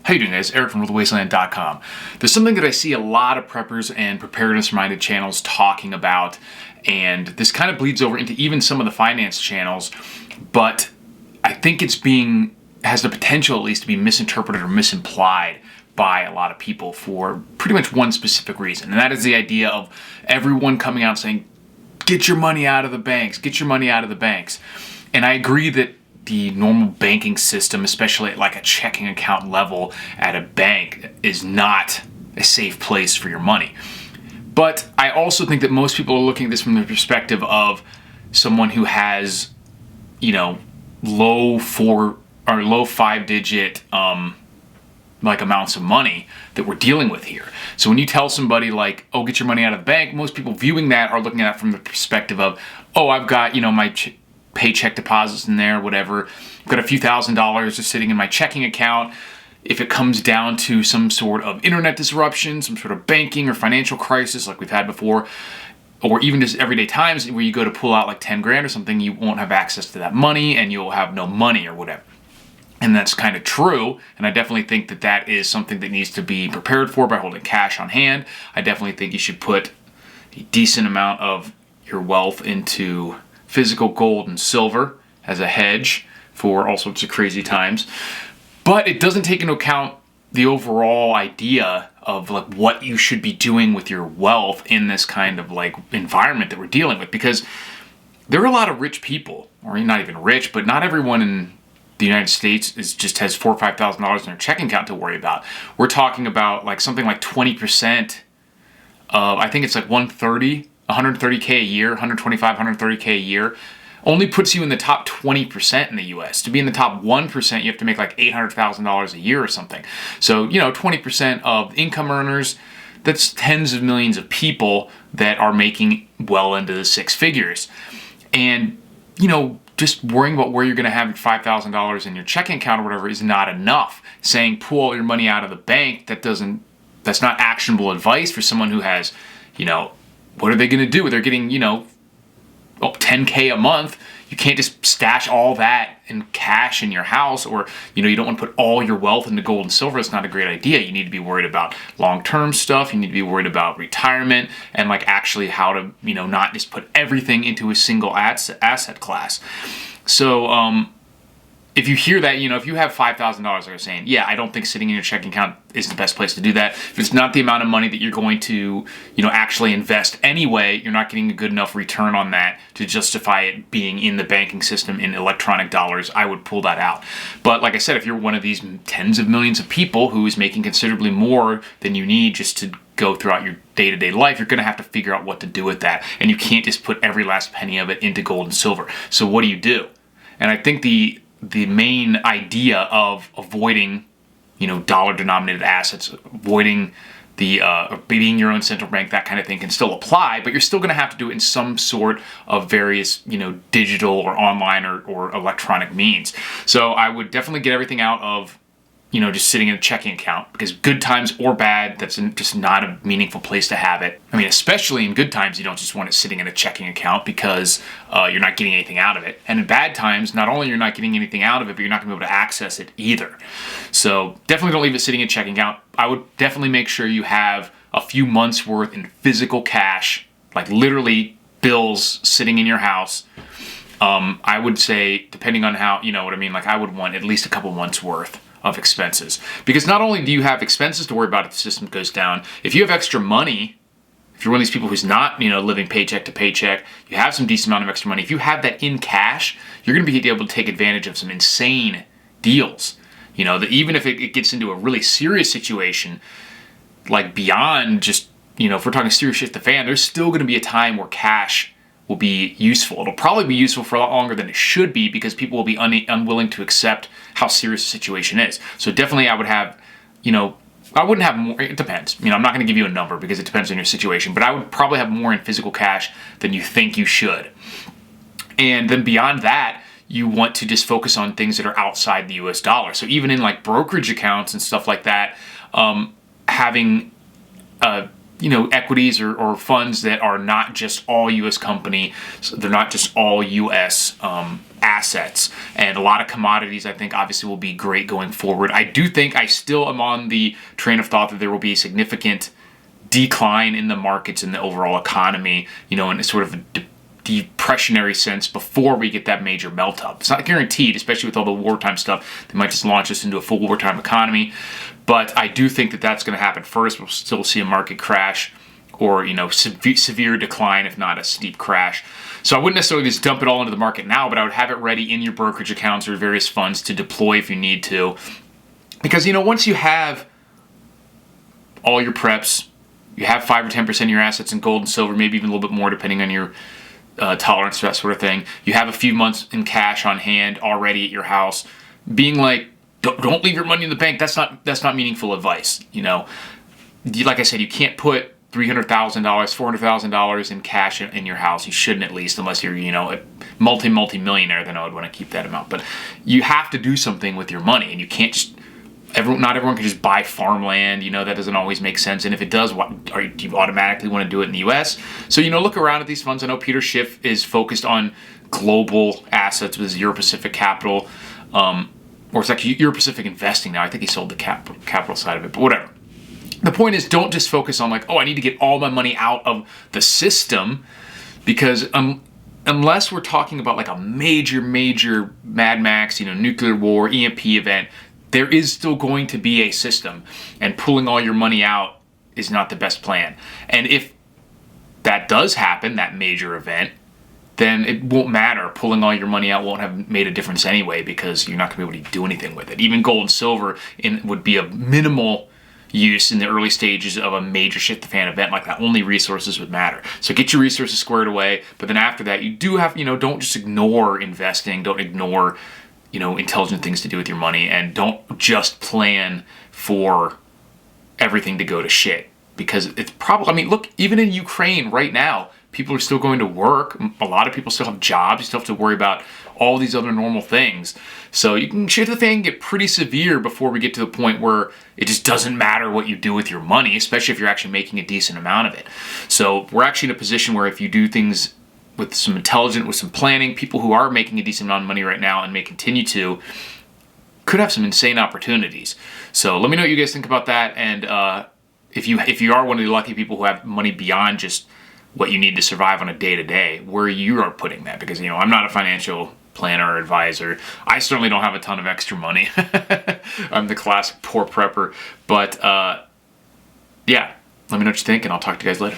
How you doing, guys? Eric from RuleTheWasteland.com. There's something that I see a lot of preppers and preparedness-minded channels talking about, and this kind of bleeds over into even some of the finance channels, but I think has the potential at least to be misinterpreted or misimplied by a lot of people for pretty much one specific reason, and that is the idea of everyone coming out saying, get your money out of the banks, get your money out of the banks. And I agree that the normal banking system, especially at like a checking account level at a bank, is not a safe place for your money. But I also think that most people are looking at this from the perspective of someone who has, low 5-digit like amounts of money that we're dealing with here. So when you tell somebody like, oh, get your money out of the bank, most people viewing that are looking at it from the perspective of, oh, I've got, my paycheck deposits in there, whatever. I've got a few $1,000s just sitting in my checking account. If it comes down to some sort of internet disruption, some sort of banking or financial crisis like we've had before, or even just everyday times where you go to pull out like 10 grand or something, you won't have access to that money and you'll have no money or whatever. And that's kind of true, and I definitely think that that is something that needs to be prepared for by holding cash on hand. I definitely think you should put a decent amount of your wealth into physical gold and silver as a hedge for all sorts of crazy times. But it doesn't take into account the overall idea of like what you should be doing with your wealth in this kind of like environment that we're dealing with, because there are a lot of rich people, or not even rich, but not everyone in the United States just has $4,000 or $5,000 in their checking account to worry about. We're talking about like something like 20% of, I think it's like 130K a year, 125, 130K a year, only puts you in the top 20% in the US. To be in the top 1%, you have to make like $800,000 a year or something. So, 20% of income earners, that's tens of millions of people that are making well into the six figures. And, just worrying about where you're going to have your $5,000 in your checking account or whatever is not enough. Saying pull all your money out of the bank, that's not actionable advice for someone who has, what are they going to do? They're getting, $10K a month. You can't just stash all that in cash in your house, or, you don't want to put all your wealth into gold and silver. It's not a great idea. You need to be worried about long-term stuff. You need to be worried about retirement and like actually how to, not just put everything into a single asset class. So, if you hear that, if you have $5,000, like I was saying, yeah, I don't think sitting in your checking account is the best place to do that. If it's not the amount of money that you're going to, actually invest anyway, you're not getting a good enough return on that to justify it being in the banking system in electronic dollars, I would pull that out. But like I said, if you're one of these tens of millions of people who is making considerably more than you need just to go throughout your day-to-day life, you're going to have to figure out what to do with that. And you can't just put every last penny of it into gold and silver. So what do? And I think the main idea of avoiding, dollar-denominated assets, avoiding the being your own central bank, that kind of thing can still apply, but you're still going to have to do it in some sort of various, digital or online or electronic means. So I would definitely get everything out of, just sitting in a checking account, because good times or bad, that's just not a meaningful place to have it. I mean, especially in good times, you don't just want it sitting in a checking account because you're not getting anything out of it. And in bad times, not only you're not getting anything out of it, but you're not going to be able to access it either. So definitely don't leave it sitting in a checking account. I would definitely make sure you have a few months worth in physical cash, like literally bills sitting in your house. I would say, depending on how, like I would want at least a couple months worth of expenses, because not only do you have expenses to worry about if the system goes down, if you have extra money, if you're one of these people who's not, living paycheck to paycheck, you have some decent amount of extra money. If you have that in cash, you're going to be able to take advantage of some insane deals. That even if it gets into a really serious situation, like beyond just, if we're talking serious shit to the fan, there's still going to be a time where cash will be useful. It'll probably be useful for a lot longer than it should be, because people will be unwilling to accept how serious the situation is. So definitely I would have, I wouldn't have more, it depends. I'm not going to give you a number because it depends on your situation, but I would probably have more in physical cash than you think you should. And then beyond that, you want to just focus on things that are outside the US dollar. So even in like brokerage accounts and stuff like that, having equities or funds that are not just all U.S. company. So they're not just all U.S. Assets. And a lot of commodities, I think, obviously will be great going forward. I still am on the train of thought that there will be a significant decline in the markets and the overall economy, in a sort of a depressionary sense before we get that major melt up. It's not guaranteed, especially with all the wartime stuff. They might just launch us into a full wartime economy. But I do think that that's going to happen first. We'll still see a market crash or, severe decline, if not a steep crash. So I wouldn't necessarily just dump it all into the market now, but I would have it ready in your brokerage accounts or various funds to deploy if you need to. Because, once you have all your preps, you have 5 or 10% of your assets in gold and silver, maybe even a little bit more depending on your tolerance for that sort of thing. You have a few months in cash on hand already at your house. Being like, don't leave your money in the bank. That's not meaningful advice. Like I said, you can't put $300,000, $400,000 in cash in your house. You shouldn't, at least, unless you're a multi-millionaire. Then I would want to keep that amount. But you have to do something with your money, and you can't just. Not everyone can just buy farmland. That doesn't always make sense. And if it does, do you automatically want to do it in the U.S.? So, look around at these funds. I know Peter Schiff is focused on global assets with his Euro-Pacific Capital, or it's actually Euro-Pacific Investing now. I think he sold the capital side of it, but whatever. The point is, don't just focus on I need to get all my money out of the system, because unless we're talking about a major Mad Max, nuclear war, EMP event, there is still going to be a system, and pulling all your money out is not the best plan. And if that does happen, that major event, then it won't matter. Pulling all your money out won't have made a difference anyway, because you're not going to be able to do anything with it. Even gold and silver would be of minimal use in the early stages of a major shit-the-fan event like that. Only resources would matter. So get your resources squared away, but then after that, you do have, don't just ignore investing. Don't ignore intelligent things to do with your money, and don't just plan for everything to go to shit, because it's probably, look, even in Ukraine right now, people are still going to work. A lot of people still have jobs. You still have to worry about all these other normal things. So you can shit the thing get pretty severe before we get to the point where it just doesn't matter what you do with your money, especially if you're actually making a decent amount of it. So we're actually in a position where if you do things with some intelligence, with some planning, people who are making a decent amount of money right now and may continue to, could have some insane opportunities. So let me know what you guys think about that, and if you are one of the lucky people who have money beyond just what you need to survive on a day-to-day, where you are putting that. Because I'm not a financial planner or advisor. I certainly don't have a ton of extra money. I'm the classic poor prepper. But yeah, let me know what you think, and I'll talk to you guys later.